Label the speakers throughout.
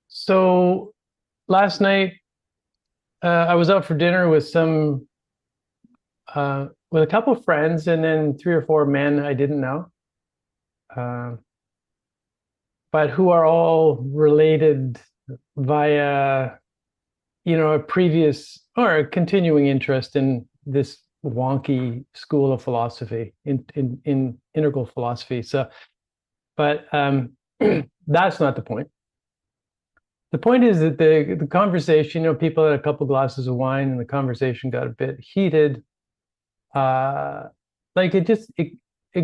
Speaker 1: So last night, I was out for dinner with with a couple of friends, and then three or four men I didn't know, uh, but who are all related via, a previous or a continuing interest in this wonky school of philosophy, in integral philosophy. But that's not the point. The point is that the conversation, people had a couple glasses of wine, and the conversation got a bit heated. Uh, like it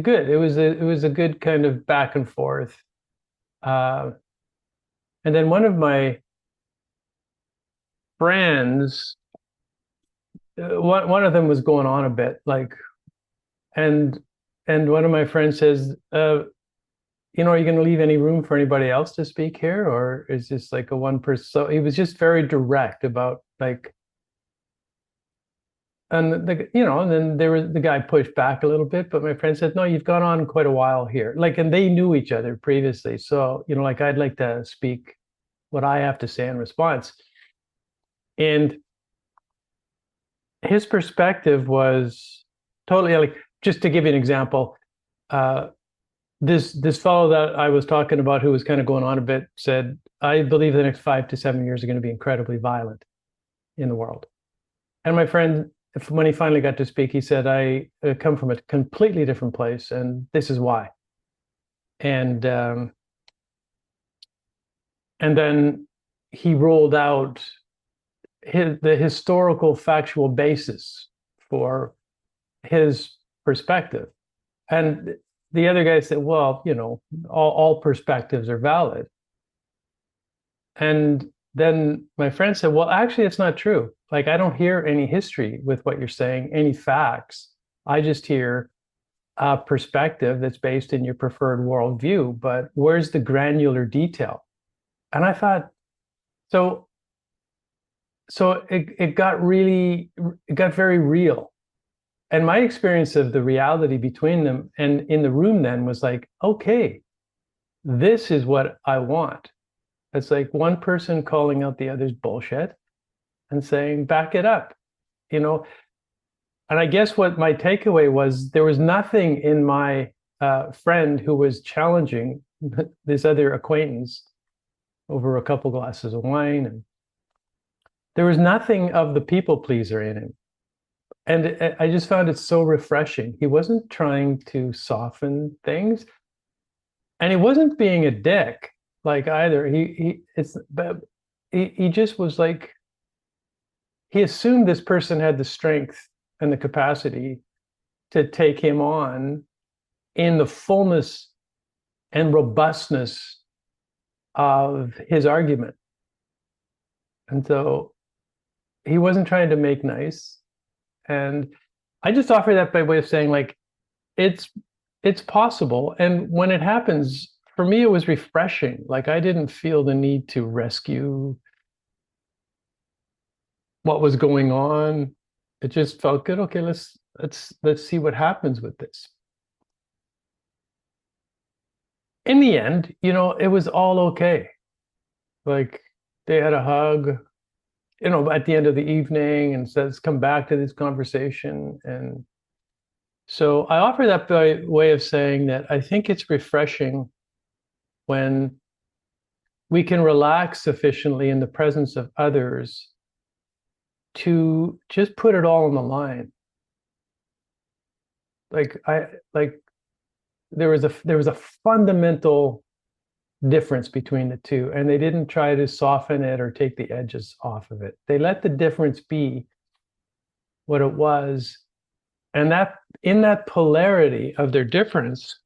Speaker 1: good. It was a good kind of back and forth. Uh, and then one of my friends, one of them was going on a bit, and and one of my friends says, are you going to leave any room for anybody else to speak here, or is this like a one person? So he was just very direct about like, and then the guy pushed back a little bit, but my friend said, no, you've gone on quite a while here. Like, and they knew each other previously. So, like I'd like to speak what I have to say in response. And his perspective was totally like, just to give you an example, uh, this fellow that I was talking about who was kind of going on a bit said, I believe the next 5 to 7 years are going to be incredibly violent in the world. And my friend, when he finally got to speak, he said, I come from a completely different place, and this is why. And and then he rolled out the historical factual basis for his perspective. And the other guy said, well, all perspectives are valid. And then my friend said, well, actually, it's not true. Like, I don't hear any history with what you're saying, any facts. I just hear a perspective that's based in your preferred worldview, but where's the granular detail? And I thought, so it got very real. And my experience of the reality between them and in the room then was like, okay, this is what I want. It's like one person calling out the other's bullshit and saying, back it up, you know. And I guess what my takeaway was, there was nothing in my friend who was challenging this other acquaintance over a couple glasses of wine. And there was nothing of the people pleaser in him. And I just found it so refreshing. He wasn't trying to soften things, and he wasn't being a dick like either. But he just was like, he assumed this person had the strength and the capacity to take him on in the fullness and robustness of his argument. And so he wasn't trying to make nice. And I just offer that by way of saying, like, it's it's possible. And when it happens, for me, it was refreshing. Like, I didn't feel the need to rescue what was going on. It just felt good. Okay, let's see what happens with this. In the end, it was all okay. Like, they had a hug, at the end of the evening, and says, come back to this conversation. And so I offer that by way of saying that I think it's refreshing when we can relax sufficiently in the presence of others to just put it all on the line. Like there was a fundamental difference between the two, and they didn't try to soften it or take the edges off of it. They let the difference be what it was, and that in that polarity of their difference,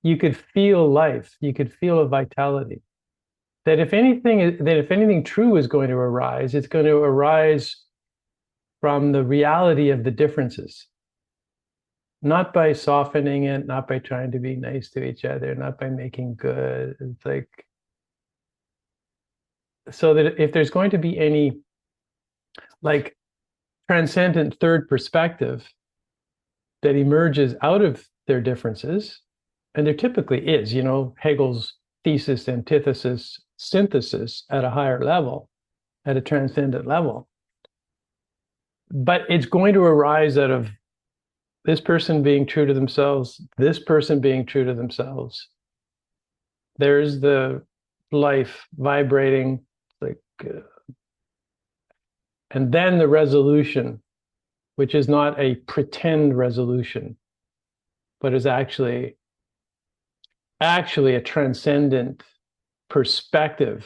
Speaker 1: you could feel life, you could feel a vitality. That if anything true is going to arise, it's going to arise from the reality of the differences, not by softening it, not by trying to be nice to each other, not by making good. It's like, so that if there's going to be any like transcendent third perspective that emerges out of their differences, And there typically is, Hegel's thesis, antithesis, synthesis at a higher level, at a transcendent level. But it's going to arise out of this person being true to themselves, this person being true to themselves. There's the life vibrating, like, and then the resolution, which is not a pretend resolution, but is actually a transcendent perspective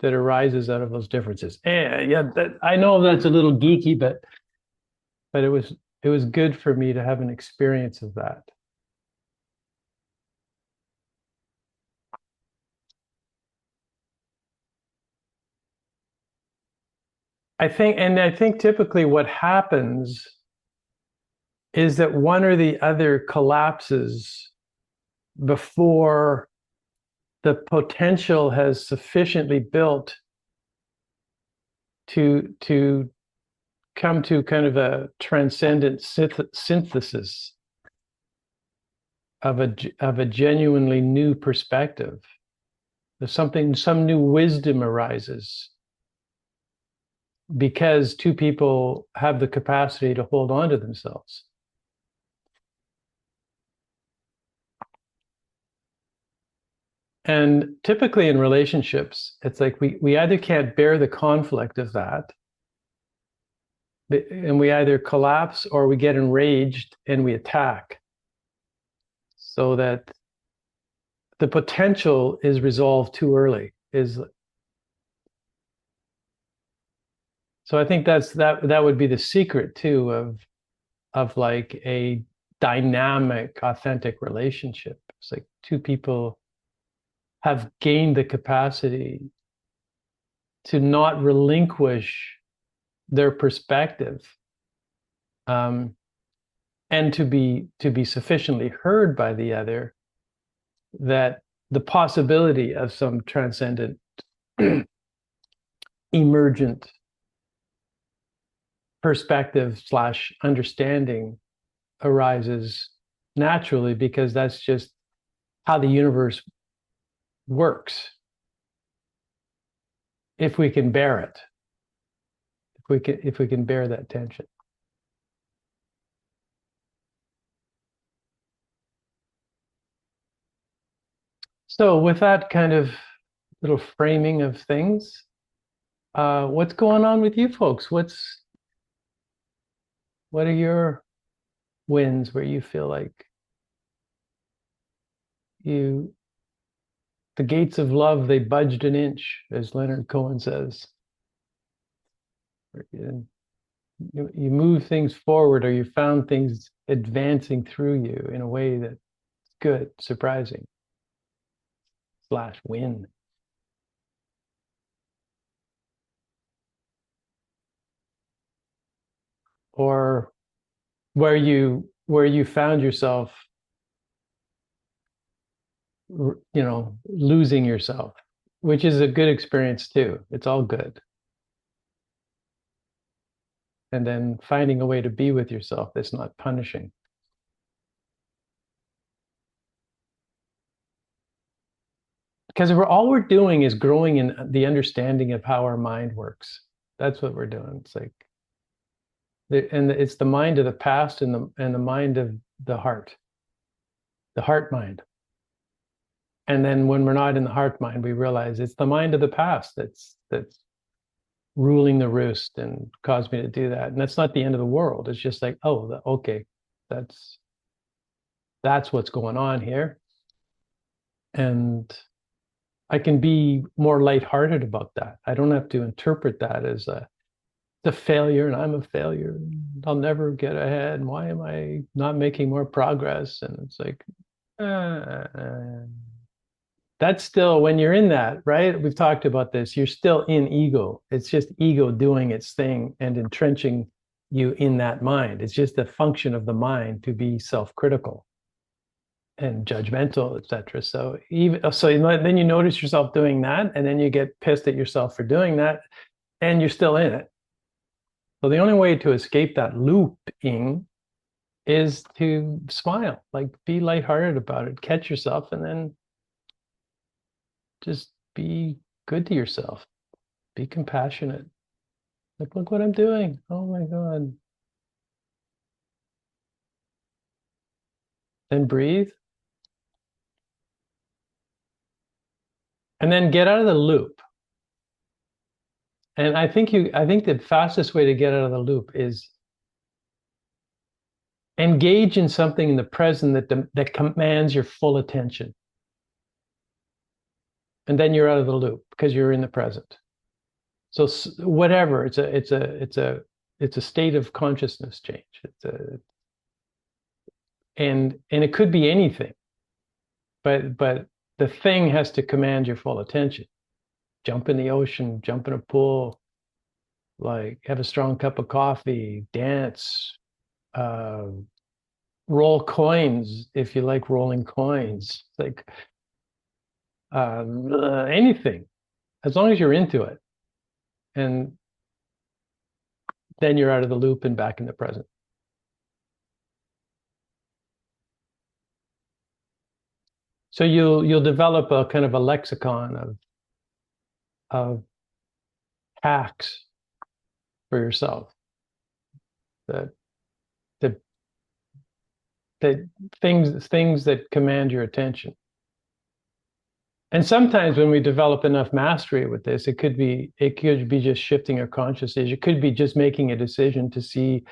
Speaker 1: that arises out of those differences. And yeah, I know that's a little geeky, but it was good for me to have an experience of that. I think typically what happens is that one or the other collapses before the potential has sufficiently built to come to kind of a transcendent synthesis of a genuinely new perspective. There's some new wisdom arises because two people have the capacity to hold on to themselves. And typically in relationships, it's like we either can't bear the conflict of that, and we either collapse or we get enraged and we attack, so that the potential is resolved too early. So I think that would be the secret too of like a dynamic, authentic relationship. It's like two people have gained the capacity to not relinquish their perspective, and to be sufficiently heard by the other, that the possibility of some transcendent emergent perspective / understanding arises naturally, because that's just how the universe works. If we can bear it, if we can bear that tension. So with that kind of little framing of things, what's going on with you folks? What are your wins where you feel like the gates of love, they budged an inch, as Leonard Cohen says. You move things forward, or you found things advancing through you in a way that's good, surprising / win. Or where you found yourself, losing yourself, which is a good experience too. It's all good. And then finding a way to be with yourself that's not punishing. Because all we're doing is growing in the understanding of how our mind works. That's what we're doing. It's like, and it's the mind of the past and the mind of the heart mind. And then when we're not in the heart mind, we realize it's the mind of the past that's ruling the roost and caused me to do that. And that's not the end of the world. It's just like, oh, okay, that's what's going on here. And I can be more lighthearted about that. I don't have to interpret that as the failure, and I'm a failure. I'll never get ahead. Why am I not making more progress? And it's like, that's still, when you're in that, right? We've talked about this. You're still in ego. It's just ego doing its thing and entrenching you in that mind. It's just a function of the mind to be self-critical and judgmental, etc. So then you notice yourself doing that, and then you get pissed at yourself for doing that, and you're still in it. So the only way to escape that looping is to smile, like be lighthearted about it, catch yourself, and then just be good to yourself. Be compassionate. Like, look what I'm doing. Oh my God. Then breathe. And then get out of the loop. And I think the fastest way to get out of the loop is engage in something in the present that commands your full attention. And then you're out of the loop because you're in the present. So whatever, it's a state of consciousness change. And it could be anything, but the thing has to command your full attention. Jump in the ocean, jump in a pool, like have a strong cup of coffee, dance, roll coins if you like rolling coins, like anything, as long as you're into it. And then you're out of the loop and back in the present. So you'll develop a kind of a lexicon of hacks for yourself, that that that things that command your attention. And sometimes when we develop enough mastery with this, it could be just shifting our consciousness. It could be just making a decision to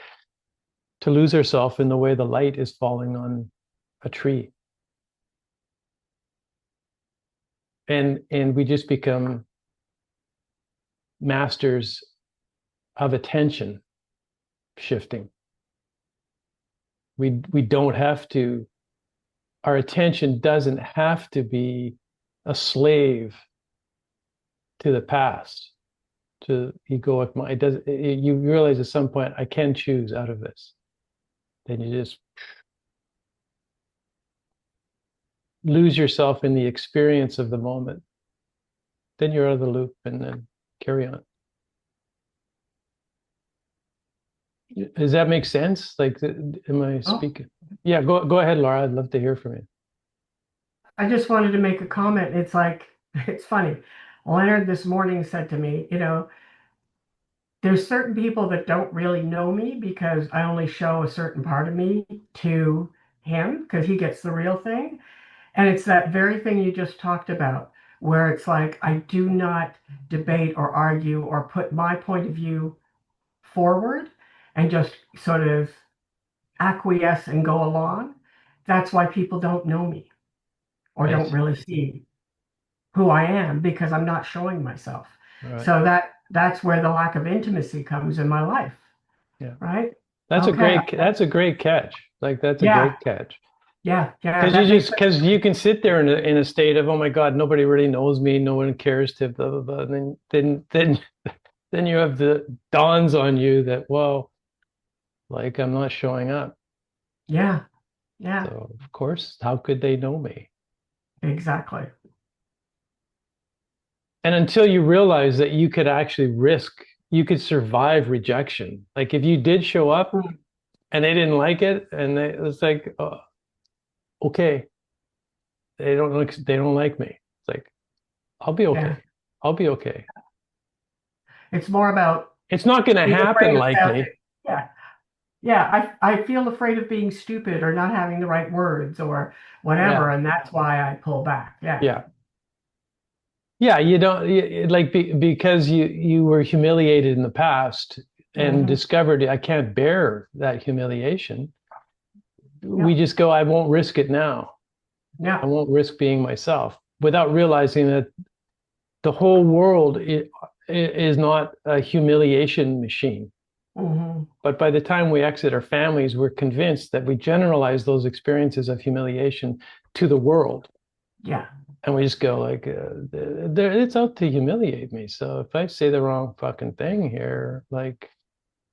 Speaker 1: lose ourselves in the way the light is falling on a tree. And we just become masters of attention shifting. We don't have to, our attention doesn't have to be a slave to the past, to egoic mind. It does. You realize at some point, I can choose out of this. Then you just lose yourself in the experience of the moment. Then you're out of the loop, and then carry on. Does that make sense? Like, am I speaking? Yeah, go ahead, Laura. I'd love to hear from you.
Speaker 2: I just wanted to make a comment. It's like, it's funny. Leonard this morning said to me, there's certain people that don't really know me because I only show a certain part of me to him because he gets the real thing. And it's that very thing you just talked about, where it's like, I do not debate or argue or put my point of view forward and just sort of acquiesce and go along. That's why people don't know me or don't
Speaker 1: Right.
Speaker 2: really see who I am because I'm not showing myself.
Speaker 1: Right.
Speaker 2: So that's where the lack of intimacy comes in my life,
Speaker 1: Yeah.
Speaker 2: right?
Speaker 1: That's a
Speaker 2: Okay.
Speaker 1: great catch. Like, that's a
Speaker 2: Yeah,
Speaker 1: great catch.
Speaker 2: yeah.
Speaker 1: Because
Speaker 2: That makes sense.
Speaker 1: because you can sit there in a state of, oh my God, nobody really knows me, no one cares to blah blah blah. And then you have the dawns on you that, well, like, I'm not showing up.
Speaker 2: Yeah, yeah,
Speaker 1: So of course, how could they know me?
Speaker 2: exactly.
Speaker 1: And until you realize that you could actually you could survive rejection. Like, if you did show up
Speaker 2: Mm.
Speaker 1: and they didn't like it, and it's like, oh, okay, they don't like me. It's like, I'll be
Speaker 2: Yeah.
Speaker 1: okay. I'll be okay.
Speaker 2: It's more about
Speaker 1: It's not going to
Speaker 2: being
Speaker 1: happen
Speaker 2: afraid of
Speaker 1: likely.
Speaker 2: yeah. Yeah, I feel afraid of being stupid or not having the right words or whatever,
Speaker 1: Yeah.
Speaker 2: and that's why I pull back. Yeah.
Speaker 1: Yeah. Yeah, you don't like because you were humiliated in the past and
Speaker 2: Hmm.
Speaker 1: discovered I can't bear that humiliation. We
Speaker 2: Yeah.
Speaker 1: just go, I won't risk it now. I
Speaker 2: Yeah.
Speaker 1: won't risk being myself, without realizing that the whole world is not a humiliation machine.
Speaker 2: Hmm.
Speaker 1: But by the time we exit our families, we're convinced that we generalize those experiences of humiliation to the world.
Speaker 2: Yeah.
Speaker 1: And we just go like, it's out to humiliate me. So if I say the wrong fucking thing here, like,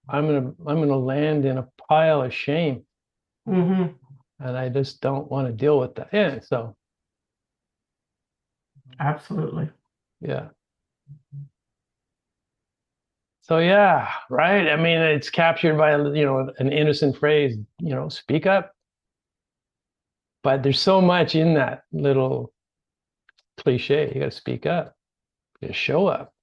Speaker 1: I'm gonna land in a pile of shame,
Speaker 2: Hmm.
Speaker 1: and I just don't want to deal with that. Yeah. So
Speaker 2: Absolutely.
Speaker 1: yeah. So yeah, right. I mean, it's captured by, an innocent phrase, speak up. But there's so much in that little cliche. You got to speak up. You got to show up.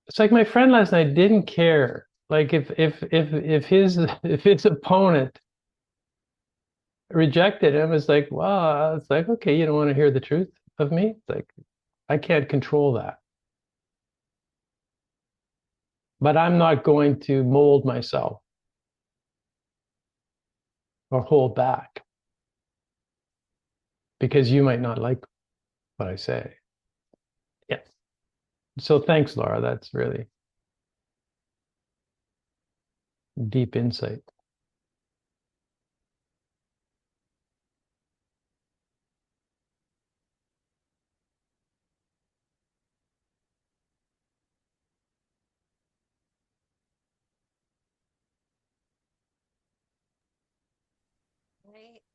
Speaker 1: It's like my friend last night didn't care. Like if his if his opponent rejected him, it's like, wow, it's like, okay, you don't want to hear the truth of me. It's like I can't control that. But I'm not going to mold myself or hold back because you might not like what I say. Yeah. So thanks, Laura. That's really deep insight.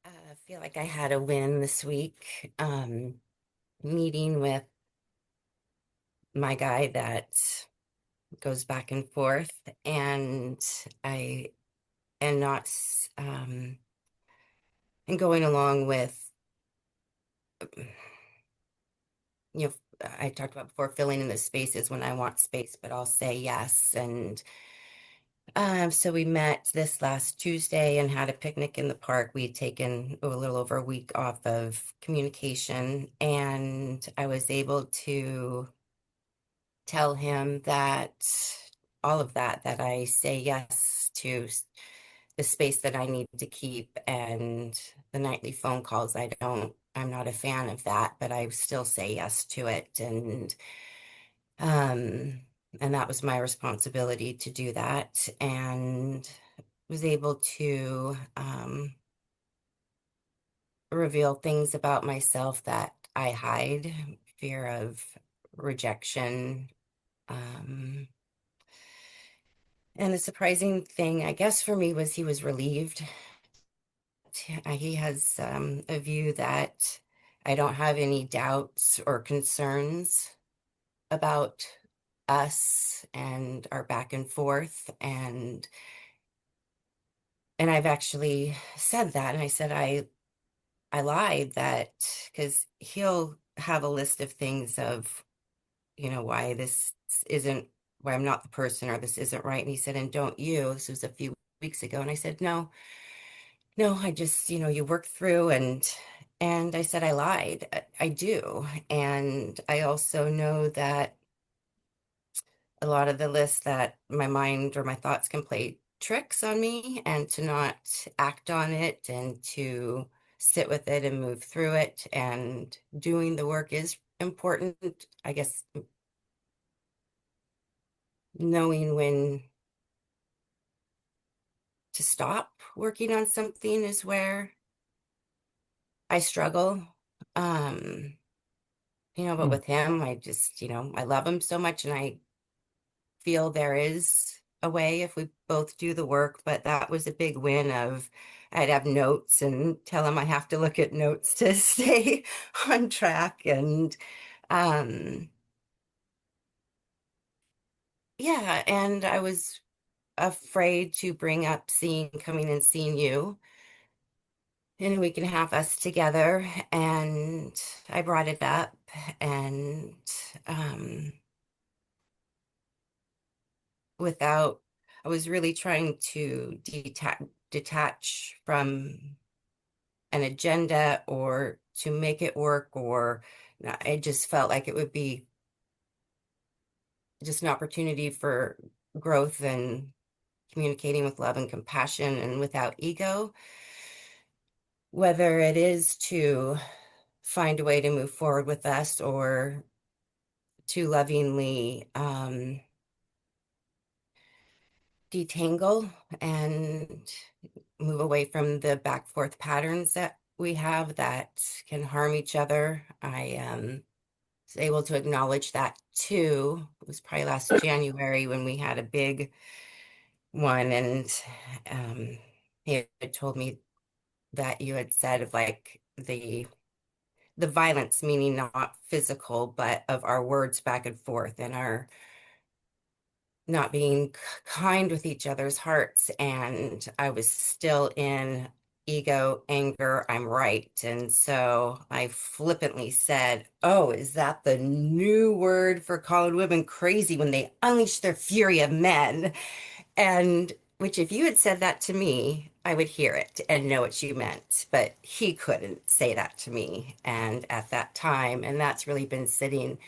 Speaker 3: I feel like I had a win this week. Meeting with my guy that goes back and forth, and I and not and going along with you know I talked about before filling in the spaces when I want space, but I'll say yes. And so we met this last Tuesday and had a picnic in the park. We had taken a little over a week off of communication, and I was able to tell him that all of that I say yes to the space that I need to keep, and the nightly phone calls. I'm not a fan of that, but I still say yes to it. Um, and that was my responsibility to do that, and was able to reveal things about myself that I hide, fear of rejection. Um, and the surprising thing, I guess, for me was he was relieved. He has a view that I don't have any doubts or concerns about us and our back and forth. And I've actually said that. And I said I lied, that because he'll have a list of things of, why this isn't, why I'm not the person, or this isn't right. And he said, and don't you? This was a few weeks ago. And I said, no, no, I just, you work through. And I said, I lied. I do. And I also know that a lot of the lists, that my mind or my thoughts can play tricks on me, and to not act on it and to sit with it and move through it. And doing the work is important. I guess knowing when to stop working on something is where I struggle. Um, but
Speaker 1: Hmm.
Speaker 3: with him, I just, I love him so much, and I feel there is a way if we both do the work. But that was a big win of I'd have notes and tell him I have to look at notes to stay on track. And um yeah, and I was afraid to bring up coming and seeing you in a week and a half, us together. And I brought it up, and um without I was really trying to detach from an agenda or to make it work, or I just felt like it would be just an opportunity for growth and communicating with love and compassion and without ego, whether it is to find a way to move forward with us, or to lovingly detangle and move away from the back forth patterns that we have that can harm each other. I was able to acknowledge that too. It was probably last January when we had a big one, and he had told me that you had said of like the violence, meaning not physical, but of our words back and forth and our not being kind with each other's hearts. And I was still in ego, anger, I'm right. And so I flippantly said, "Oh, is that the new word for calling women crazy when they unleash their fury of men?" And which, if you had said that to me, I would hear it and know what you meant. But he couldn't say that to me. And at that time, and that's really been sitting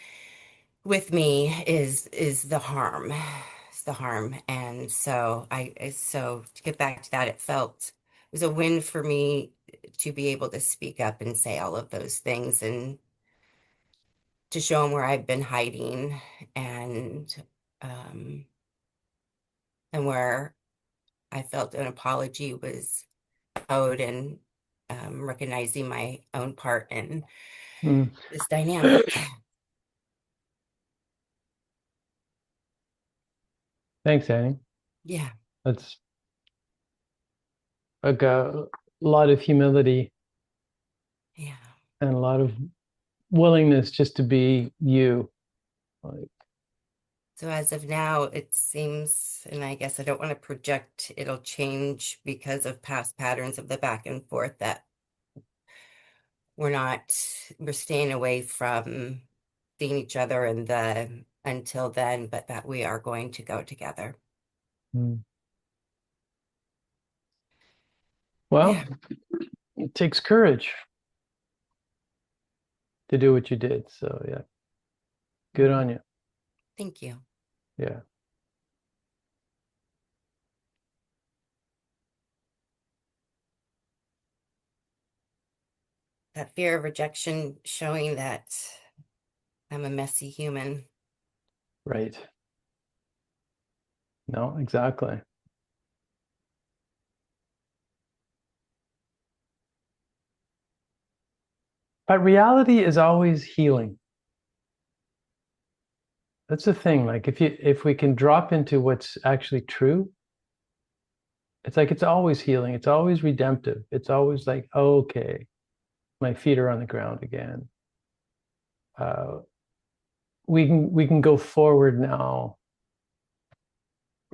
Speaker 3: with me is the harm. It's the harm. And so so to get back to that, it was a win for me to be able to speak up and say all of those things and to show him where I've been hiding and um and where I felt an apology was owed and recognizing my own part in
Speaker 1: Mm.
Speaker 3: this dynamic.
Speaker 1: Thanks, Annie.
Speaker 3: Yeah,
Speaker 1: That's a lot of humility
Speaker 3: yeah.
Speaker 1: and a lot of willingness just to be you. Like,
Speaker 3: So as of now, it seems, and I guess I don't want to project it'll change because of past patterns of the back and forth that we're not, we're staying away from seeing each other in the until then, but that we are going to go together.
Speaker 1: mm.
Speaker 3: Yeah.
Speaker 1: Well, it takes courage to do what you did. So yeah, good
Speaker 3: Mhm.
Speaker 1: on you.
Speaker 3: Thank you.
Speaker 1: Yeah.
Speaker 3: That fear of rejection showing that I'm a messy human.
Speaker 1: Right. No, exactly. But reality is always healing. That's the thing. Like if we can drop into what's actually true, it's like it's always healing. It's always redemptive. It's always like, okay, my feet are on the ground again. Uh, we can go forward now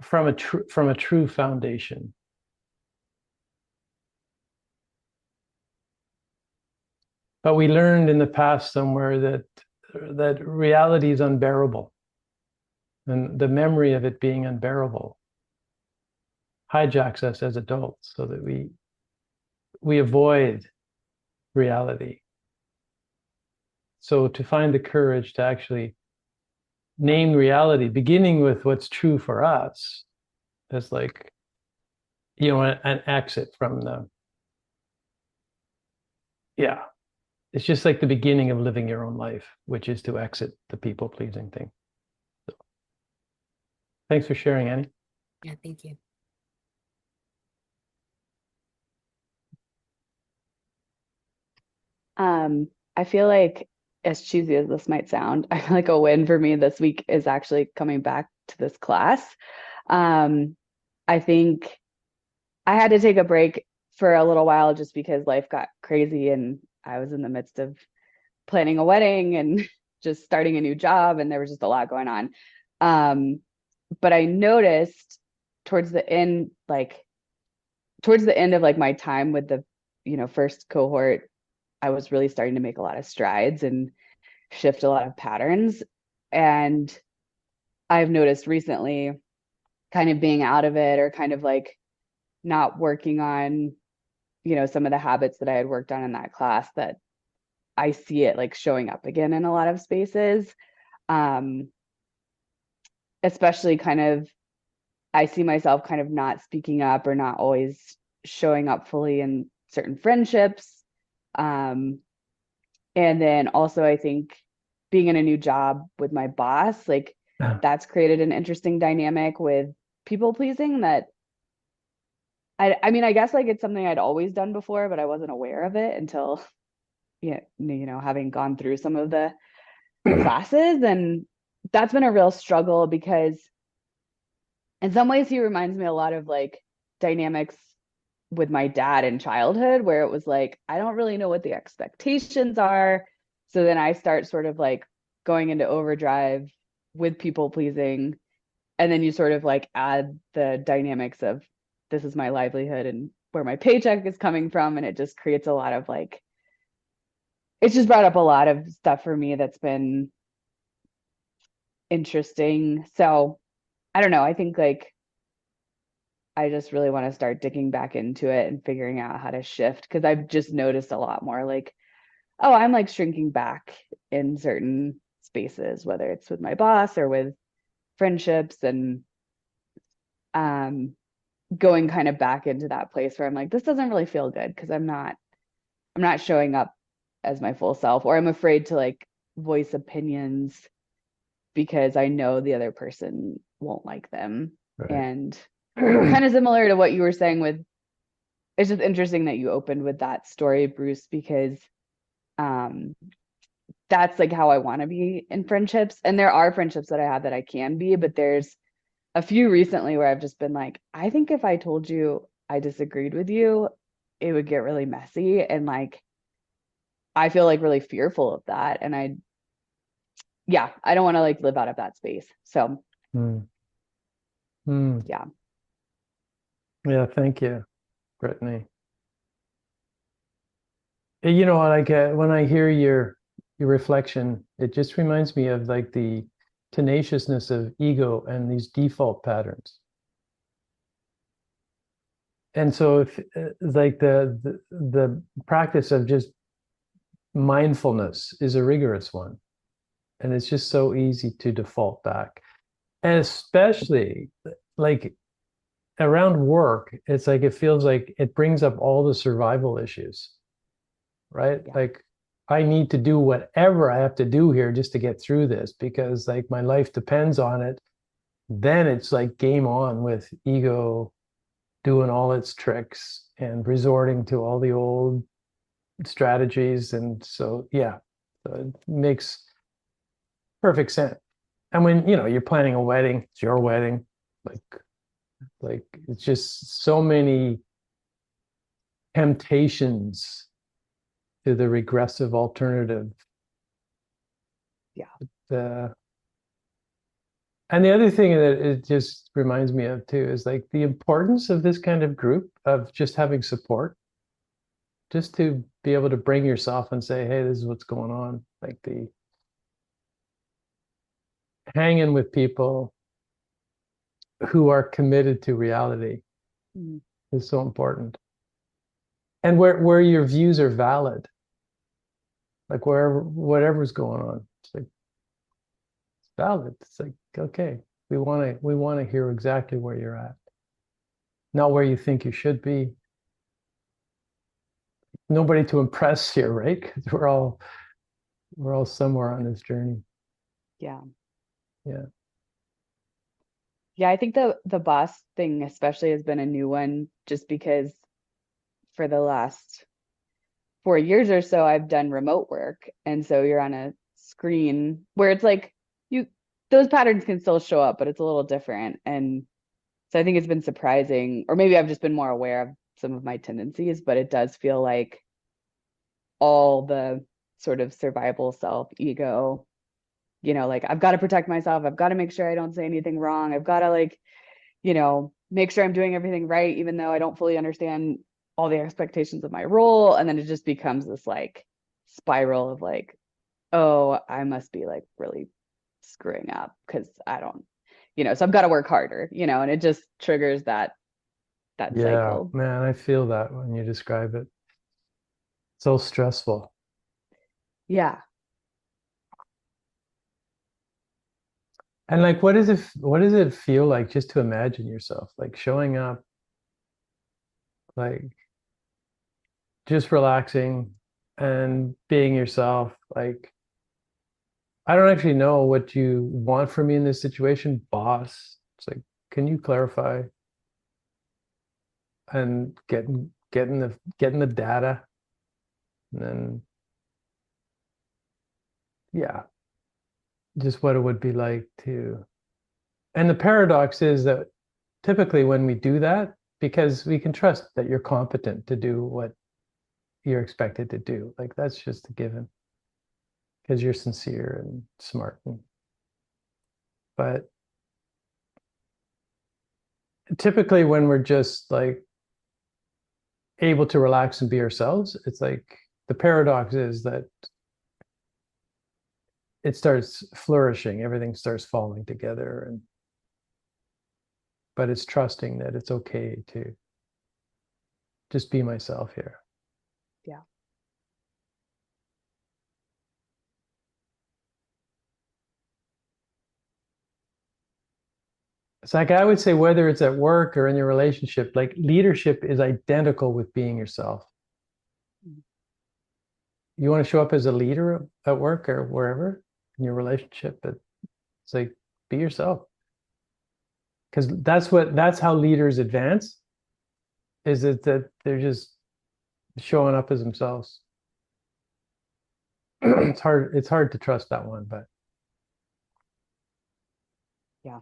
Speaker 1: from a true foundation. But we learned in the past somewhere that reality is unbearable, and the memory of it being unbearable hijacks us as adults, so that we avoid reality. So to find the courage to actually name reality, beginning with what's true for us, is like, an exit from the, yeah, it's just like the beginning of living your own life, which is to exit the people pleasing thing. So, thanks for sharing, Annie.
Speaker 3: Yeah, thank you.
Speaker 4: I feel like, as cheesy as this might sound, I feel like a win for me this week is actually coming back to this class. Um, I think I had to take a break for a little while just because life got crazy and I was in the midst of planning a wedding and just starting a new job, and there was just a lot going on. Um, but I noticed towards the end, towards the end of like my time with the, first cohort, I was really starting to make a lot of strides and shift a lot of patterns. And I've noticed recently kind of being out of it, or kind of like not working on, some of the habits that I had worked on in that class, that I see it like showing up again in a lot of spaces. Um, Especially kind of, I see myself kind of not speaking up or not always showing up fully in certain friendships. Um, And then also, I think being in a new job with my boss, like that's created an interesting dynamic with people pleasing that I mean, I guess like it's something I'd always done before, but I wasn't aware of it until, yeah, having gone through some of the classes. And that's been a real struggle because in some ways he reminds me a lot of like dynamics with my dad in childhood, where it was like, I don't really know what the expectations are. So then I start sort of like going into overdrive with people pleasing. And then you sort of like add the dynamics of this is my livelihood and where my paycheck is coming from. And it just creates a lot of like, it's just brought up a lot of stuff for me that's been interesting. So I don't know. I think like I just really want to start digging back into it and figuring out how to shift, because I've just noticed a lot more like, oh, I'm like shrinking back in certain spaces, whether it's with my boss or with friendships, and going kind of back into that place where I'm like, this doesn't really feel good because I'm not showing up as my full self, or I'm afraid to like voice opinions because I know the other person won't like them.
Speaker 1: Right.
Speaker 4: And kind of similar to what you were saying with, it's just interesting that you opened with that story, Bruce, because um that's like how I want to be in friendships. And there are friendships that I have that I can be, but there's a few recently where I've just been like, I think if I told you I disagreed with you, it would get really messy. And like, I feel like really fearful of that. And I don't want to like live out of that space. So,
Speaker 1: Mm. Mm.
Speaker 4: yeah.
Speaker 1: Yeah, thank you, Brittany. You know, like when I hear your reflection, it just reminds me of like the tenaciousness of ego and these default patterns. And so if like the practice of just mindfulness is a rigorous one, and it's just so easy to default back. And especially like around work, it's like it feels like it brings up all the survival issues, right?
Speaker 4: Yeah.
Speaker 1: Like I need to do whatever I have to do here just to get through this because like my life depends on it. Then it's like game on with ego doing all its tricks and resorting to all the old strategies. And so, yeah, so it makes perfect sense. And when, you know, you're planning a wedding, it's your wedding, like, like it's just so many temptations to the regressive alternative.
Speaker 4: Yeah.
Speaker 1: And the other thing that it just reminds me of too is like the importance of this kind of group of just having support, just to be able to bring yourself and say, hey, this is what's going on. Like the hanging with people who are committed to reality
Speaker 4: Mm.
Speaker 1: is so important. And where your views are valid, like wherever whatever's going on, it's like it's valid. It's like, okay, we want to hear exactly where you're at, not where you think you should be. Nobody to impress here, right? Because we're all somewhere on this journey.
Speaker 4: Yeah.
Speaker 1: Yeah.
Speaker 4: Yeah. I think the boss thing especially has been a new one, just because for the last 4 years or so, I've done remote work. And so you're on a screen where it's like you, those patterns can still show up, but it's a little different. And so I think it's been surprising, or maybe I've just been more aware of some of my tendencies, but it does feel like all the sort of survival self ego, like I've got to protect myself. I've got to make sure I don't say anything wrong. I've got to like, make sure I'm doing everything right, even though I don't fully understand all the expectations of my role. And then it just becomes this like spiral of like, oh, I must be like really screwing up because I don't, so I've got to work harder, and it just triggers that
Speaker 1: Yeah,
Speaker 4: cycle.
Speaker 1: man, I feel that when you describe it. So stressful.
Speaker 4: Yeah.
Speaker 1: And like what does it feel like just to imagine yourself like showing up, like just relaxing and being yourself? Like I don't actually know what you want from me in this situation, boss. It's like, can you clarify and getting the data, and then yeah, just what it would be like to. And the paradox is that typically when we do that, because we can trust that you're competent to do what you're expected to do. Like that's just a given because you're sincere and smart. But typically when we're just like able to relax and be ourselves, it's like the paradox is that it starts flourishing, everything starts falling together, and but it's trusting that it's okay to just be myself here.
Speaker 4: Yeah.
Speaker 1: It's like I would say, whether it's at work or in your relationship, like leadership is identical with being yourself. You want to show up as a leader at work or wherever in your relationship, but it's like be yourself. Because that's how leaders advance, is that they're just showing up as themselves. It's hard to trust that one, but
Speaker 4: Yeah.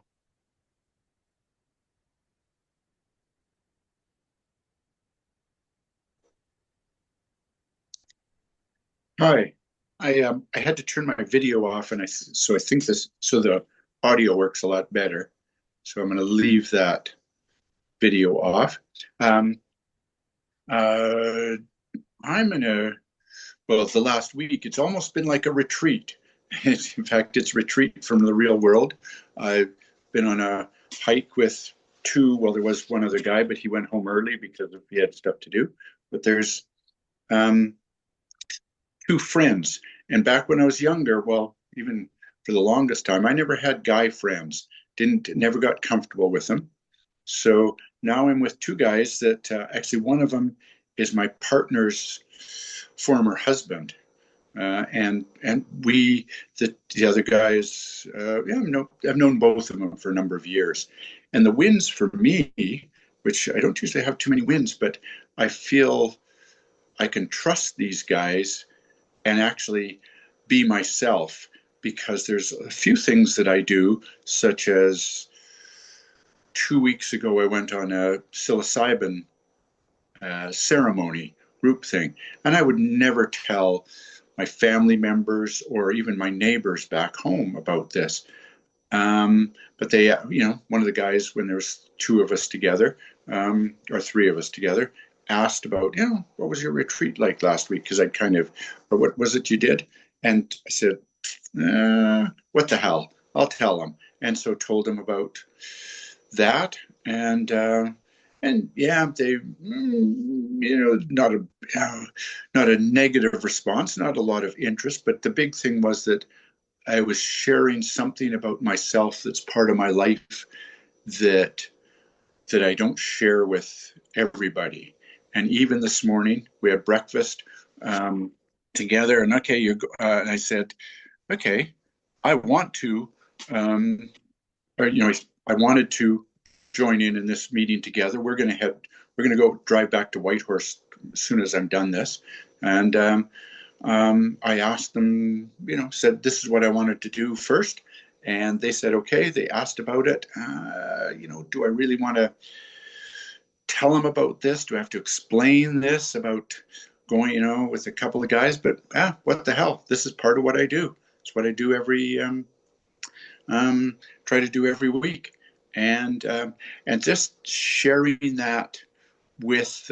Speaker 5: Hi, I had to turn my video off, and so I think the audio works a lot better. So I'm going to leave that video off. Um, uh, I'm in the last week, it's almost been like a retreat. In fact, it's retreat from the real world. I've been on a hike with there was one other guy, but he went home early because he had stuff to do. But there's um, two friends. And back when I was younger, well, even for the longest time, I never had guy friends. Never got comfortable with them. So now I'm with two guys that actually one of them is my partner's former husband. And the other guys, I've known both of them for a number of years. And the wins for me, which I don't usually have too many wins, but I feel I can trust these guys and actually be myself, because there's a few things that I do, such as 2 weeks ago, I went on a psilocybin ceremony group thing, and I would never tell my family members or even my neighbors back home about this. But they, one of the guys, when there was two of us together, or three of us together, asked about, what was your retreat like last week? Because or what was it you did? And I said, what the hell? I'll tell them. And so told them about that. And yeah, they, not a negative response, not a lot of interest. But the big thing was that I was sharing something about myself that's part of my life that I don't share with everybody. And even this morning, we had breakfast together. And and I said, okay, I want to, I wanted to join in this meeting together. We're going to go drive back to Whitehorse as soon as I'm done this. And I asked them, said this is what I wanted to do first. And they said, okay. They asked about it. Do I really want to tell them about this? Do I have to explain this about going, with a couple of guys? But what the hell? This is part of what I do. It's what I do try to do every week. And just sharing that with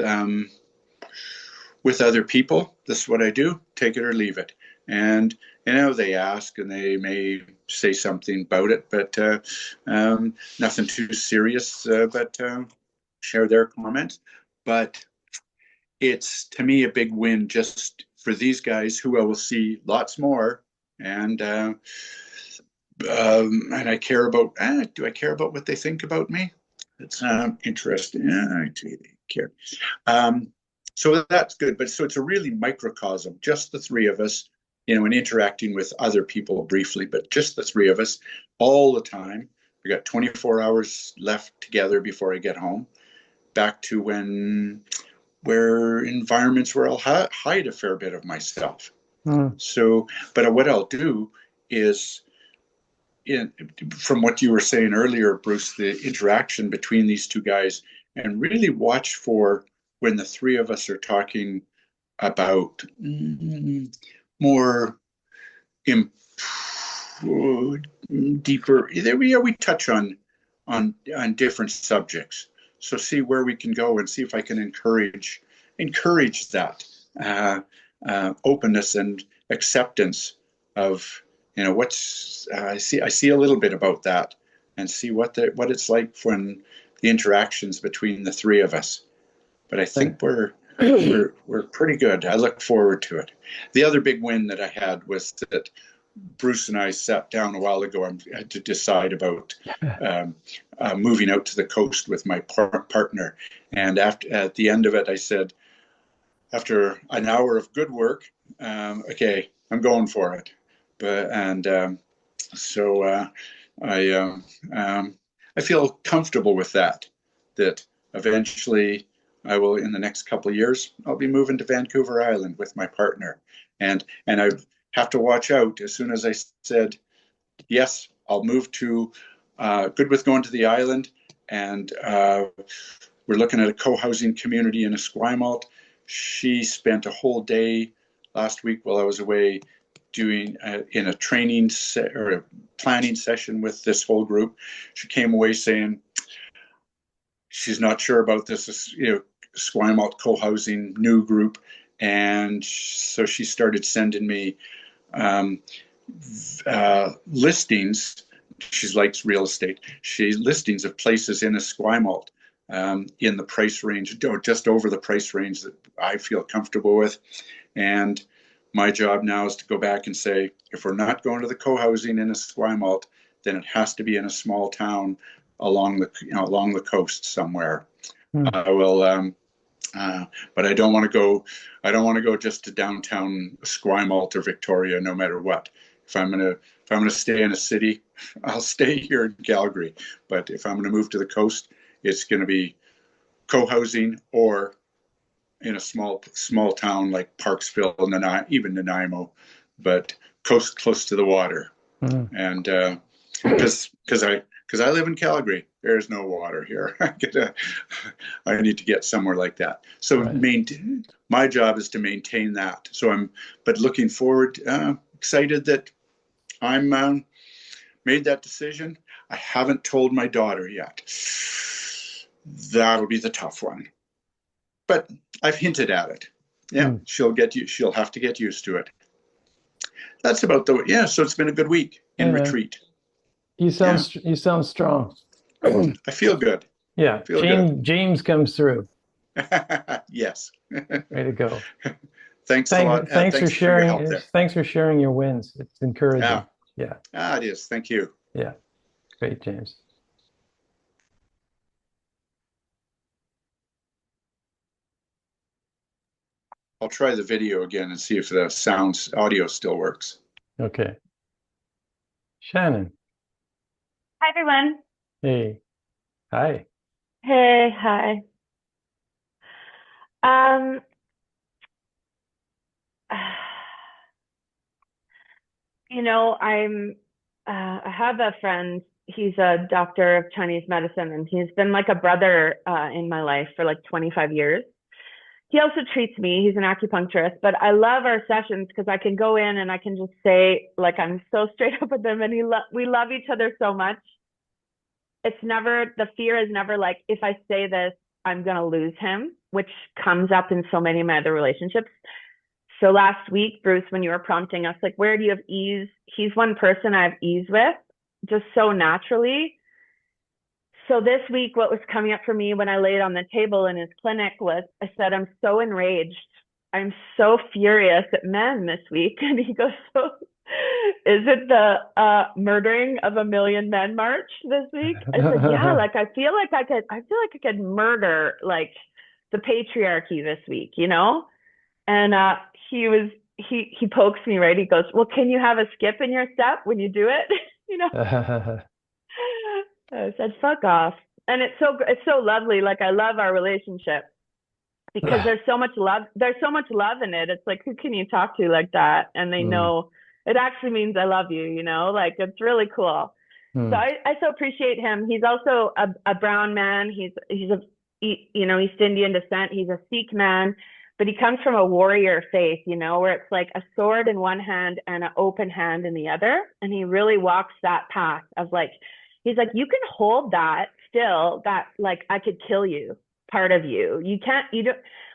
Speaker 5: other people. This is what I do. Take it or leave it. And they ask and they may say something about it, but nothing too serious. But share their comments. But it's, to me, a big win just for these guys, who I will see lots more. And I care about. Do I care about what they think about me? It's interesting. I care. So that's good. But so it's a really microcosm, just the three of us, and interacting with other people briefly, but just the three of us all the time. We got 24 hours left together before I get home. Back to where environments where I'll hide a fair bit of myself. So, but what I'll do is, from what you were saying earlier, Bruce, the interaction between these two guys and really watch for when the three of us are talking about more deeper. We touch on different subjects. So see where we can go and see if I can encourage that openness and acceptance of what's I see a little bit about that and see what it's like when the interactions between the three of us. But I think we're pretty good. I look forward to it. The other big win that I had was that Bruce and I sat down a while ago to decide about moving out to the coast with my partner. And at the end of it, I said, after an hour of good work, okay, I'm going for it. So I feel comfortable with that. That eventually I will, in the next couple of years, I'll be moving to Vancouver Island with my partner, and I have to watch out. As soon as I said yes, I'll move to good with going to the island, and we're looking at a co-housing community in Esquimalt. She spent a whole day last week while I was away doing in a training or a planning session with this whole group. She came away saying she's not sure about this, Esquimalt co-housing new group, and so she started sending me listings. She likes real estate. Listings of places in Esquimalt in the price range, or just over the price range that I feel comfortable with. And my job now is to go back and say, if we're not going to the co-housing in Esquimalt, then it has to be in a small town along the coast somewhere. I will, but I don't want to go. I don't want to go just to downtown Esquimalt or Victoria, no matter what. If I'm gonna stay in a city, I'll stay here in Calgary. But if I'm gonna move to the coast, it's gonna be co-housing or in a small town like Parksville, even Nanaimo, but coast close to the water. And because I live in Calgary, there's no water here. I need to get somewhere like that. So my job is to maintain that. So but looking forward, excited that I'm made that decision. I haven't told my daughter yet. That'll be the tough one. But I've hinted at it. Yeah, she'll have to get used to it. That's about so it's been a good week in retreat.
Speaker 1: You sound strong.
Speaker 5: I feel good.
Speaker 1: Yeah. James comes through.
Speaker 5: Yes.
Speaker 1: Way to go.
Speaker 5: Thanks a lot.
Speaker 1: Thanks for sharing.
Speaker 5: Your help there.
Speaker 1: Thanks for sharing your wins. It's encouraging. Yeah.
Speaker 5: It is. Thank you.
Speaker 1: Yeah. Great, James.
Speaker 5: I'll try the video again and see if the audio still works.
Speaker 1: Okay. Shannon.
Speaker 6: Hi, everyone.
Speaker 1: Hey. Hi.
Speaker 6: Hey, hi. I have a friend. He's a doctor of Chinese medicine, and he's been like a brother in my life for like 25 years. He also treats me. He's an acupuncturist, but I love our sessions because I can go in and I can just say, like, I'm so straight up with him, and we love each other so much. The fear is never like, if I say this, I'm going to lose him, which comes up in so many of my other relationships. So last week, Bruce, when you were prompting us, like, where do you have ease? He's one person I have ease with, just so naturally. So this week, what was coming up for me when I laid on the table in his clinic was, I said, I'm so enraged. I'm so furious at men this week. And he goes, so is it the murdering of 1 million men march this week? I said, yeah, like, I feel like I could murder like the patriarchy this week, And he pokes me, right? He goes, well, can you have a skip in your step when you do it? I said, fuck off. And it's so lovely. Like, I love our relationship because there's so much love. There's so much love in it. It's like, who can you talk to like that? And they know it actually means I love you, like, it's really cool. So I so appreciate him. He's also a brown man. He's East Indian descent. He's a Sikh man, but he comes from a warrior faith, where it's like a sword in one hand and an open hand in the other. And he really walks that path of like, he's like, you can hold that still, that like I could kill you, part of you.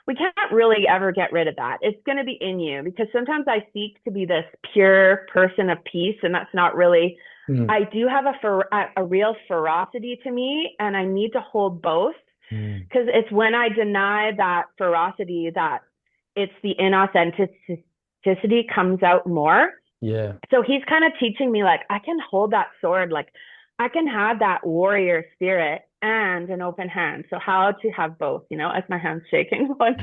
Speaker 6: We can't really ever get rid of that. It's going to be in you, because sometimes I seek to be this pure person of peace, and that's not really. I do have a real ferocity to me, and I need to hold both, because it's when I deny that ferocity that it's the inauthenticity comes out more.
Speaker 1: Yeah.
Speaker 6: So he's kind of teaching me, like, I can hold that sword, like I can have that warrior spirit and an open hand. So how to have both, as my hand's shaking. But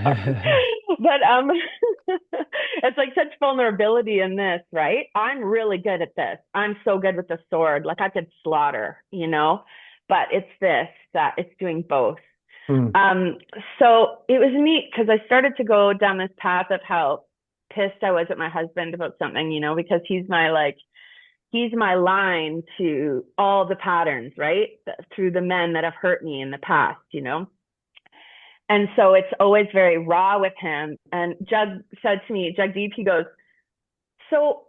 Speaker 6: it's like such vulnerability in this, right? I'm really good at this. I'm so good with the sword. Like I could slaughter, but it's this, that it's doing both. So it was neat because I started to go down this path of how pissed I was at my husband about something, because he's my line to all the patterns, right? Through the men that have hurt me in the past, And so it's always very raw with him. And Jagdeep, he goes, so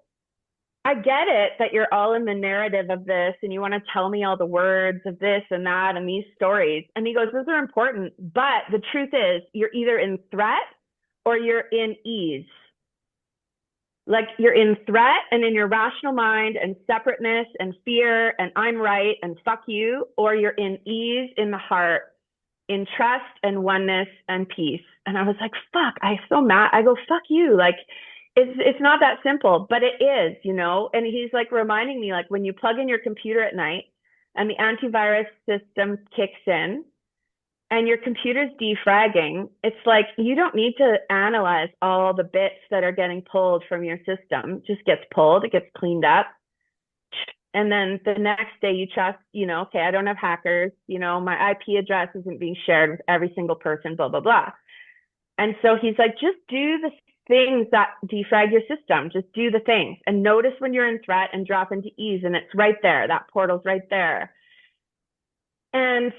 Speaker 6: I get it that you're all in the narrative of this and you want to tell me all the words of this and that and these stories. And he goes, those are important. But the truth is you're either in threat or you're in ease. Like you're in threat and in your rational mind and separateness and fear and I'm right and fuck you, or you're in ease in the heart, in trust and oneness and peace. And I was like, fuck, I'm so mad. I go, fuck you. Like, it's not that simple, but it is, And he's like reminding me, like when you plug in your computer at night and the antivirus system kicks in and your computer's defragging, it's like you don't need to analyze all the bits that are getting pulled from your system. It just gets pulled, it gets cleaned up. And then the next day you trust, okay, I don't have hackers, my IP address isn't being shared with every single person, blah, blah, blah. And so he's like, just do the things that defrag your system. Just do the things and notice when you're in threat and drop into ease. And it's right there. That portal's right there. And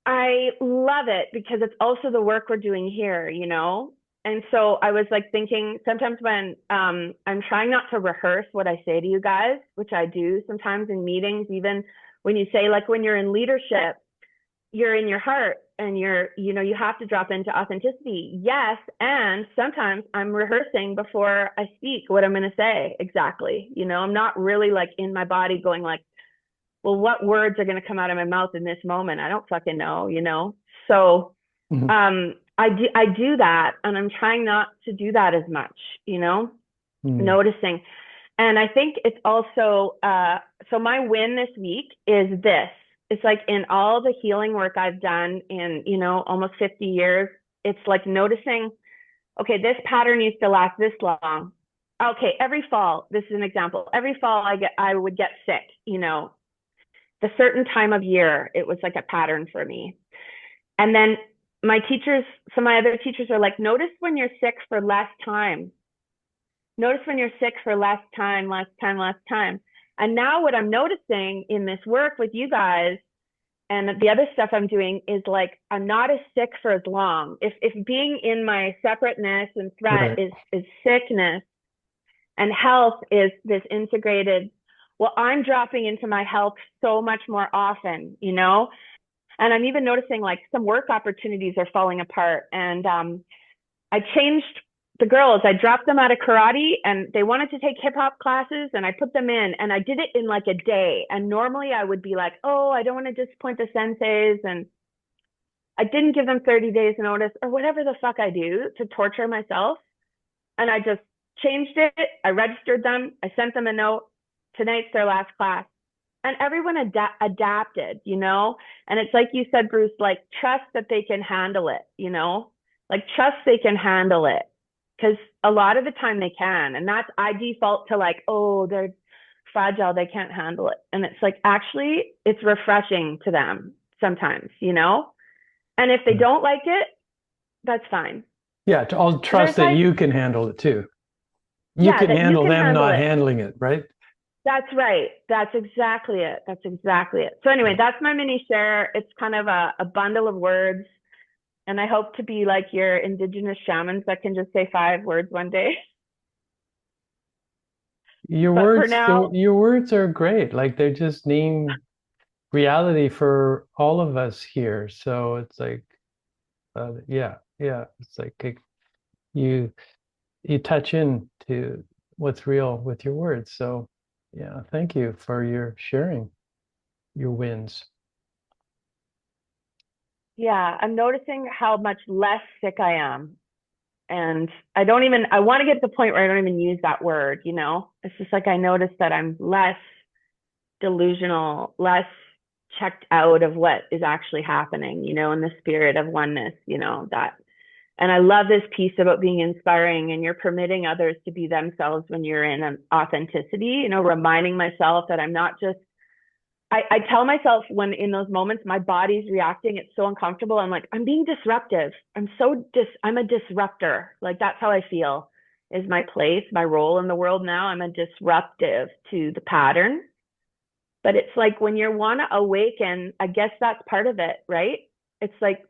Speaker 6: I love it because it's also the work we're doing here, And so I was like thinking sometimes when I'm trying not to rehearse what I say to you guys, which I do sometimes in meetings, even when you say, like when you're in leadership, you're in your heart and you have to drop into authenticity. Yes. And sometimes I'm rehearsing before I speak what I'm going to say. Exactly. I'm not really like in my body going like, well, what words are going to come out of my mouth in this moment? I don't fucking know, So, I do that, and I'm trying not to do that as much, noticing. And I think it's also, so my win this week is this. It's like in all the healing work I've done in, almost 50 years, it's like noticing, okay, this pattern used to last this long. Okay, every fall, this is an example. Every fall I would get sick, the certain time of year, it was like a pattern for me. And then some of my other teachers are like, notice when you're sick for less time. Notice when you're sick for less time. And now what I'm noticing in this work with you guys and the other stuff I'm doing is like, I'm not as sick for as long. If being in my separateness and threat
Speaker 1: Right.
Speaker 6: is sickness and health is this integrated, well, I'm dropping into my health so much more often, And I'm even noticing like some work opportunities are falling apart. And I changed the girls. I dropped them out of karate and they wanted to take hip hop classes and I put them in and I did it in like a day. And normally I would be like, oh, I don't want to disappoint the senseis. And I didn't give them 30 days notice or whatever the fuck I do to torture myself. And I just changed it. I registered them. I sent them a note. Tonight's their last class. And everyone adapted, And it's like you said, Bruce, like trust that they can handle it, Like trust they can handle it. Because a lot of the time they can. And I default to like, oh, they're fragile. They can't handle it. And it's like, actually, it's refreshing to them sometimes, And if they don't like it, that's fine.
Speaker 1: Yeah. I'll trust that you can handle it too. You can handle them not handling it, right?
Speaker 6: That's right. That's exactly it. So anyway, that's my mini share. It's kind of a bundle of words. And I hope to be like your indigenous shamans that can just say 5 words one day.
Speaker 1: Your
Speaker 6: But for
Speaker 1: words,
Speaker 6: now,
Speaker 1: your words are great. Like they just name reality for all of us here. So it's like, yeah, it's like you you touch in to what's real with your words. So yeah, thank you for your sharing your wins.
Speaker 6: yeah, I'm noticing how much less sick I am. And I want to get to the point where I don't even use that word, you know? It's just like I notice that I'm less delusional, less checked out of what is actually happening, you know, in the spirit of oneness, you know, that. And I love this piece about being inspiring and you're permitting others to be themselves when you're in an authenticity, you know, reminding myself that I'm not just, I tell myself when in those moments my body's reacting, it's so uncomfortable. I'm like, I'm being disruptive. I'm a disruptor. Like that's how I feel is my place, my role in the world now. I'm a disruptive to the pattern. But it's like when you want to awaken, I guess that's part of it, right? It's like,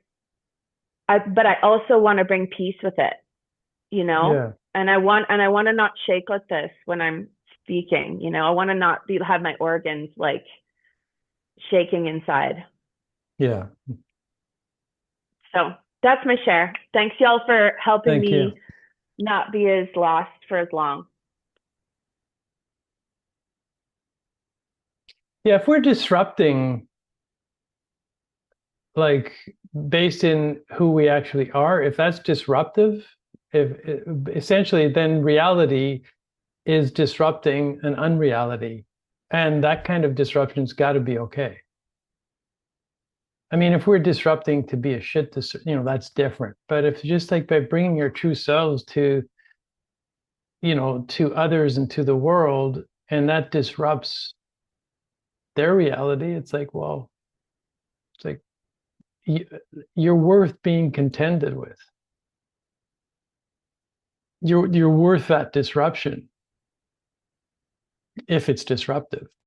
Speaker 6: but I also want to bring peace with it, you know?
Speaker 1: Yeah,
Speaker 6: And I want to not shake like this when I'm speaking, you know? I want to not have my organs like shaking inside.
Speaker 1: yeah.
Speaker 6: So that's my share. Thanks y'all for helping
Speaker 1: Thank you.
Speaker 6: me not be as lost for as long.
Speaker 1: Yeah, if we're disrupting, like based in who we actually are, if that's disruptive, if essentially then reality is disrupting an unreality, and that kind of disruption's got to be okay. I mean, if we're disrupting to be a shit, you know, that's different. But if just like by bringing your true selves to, you know, to others and to the world, and that disrupts their reality, it's like, well, it's like you're worth being contended with. You're worth that disruption if it's disruptive.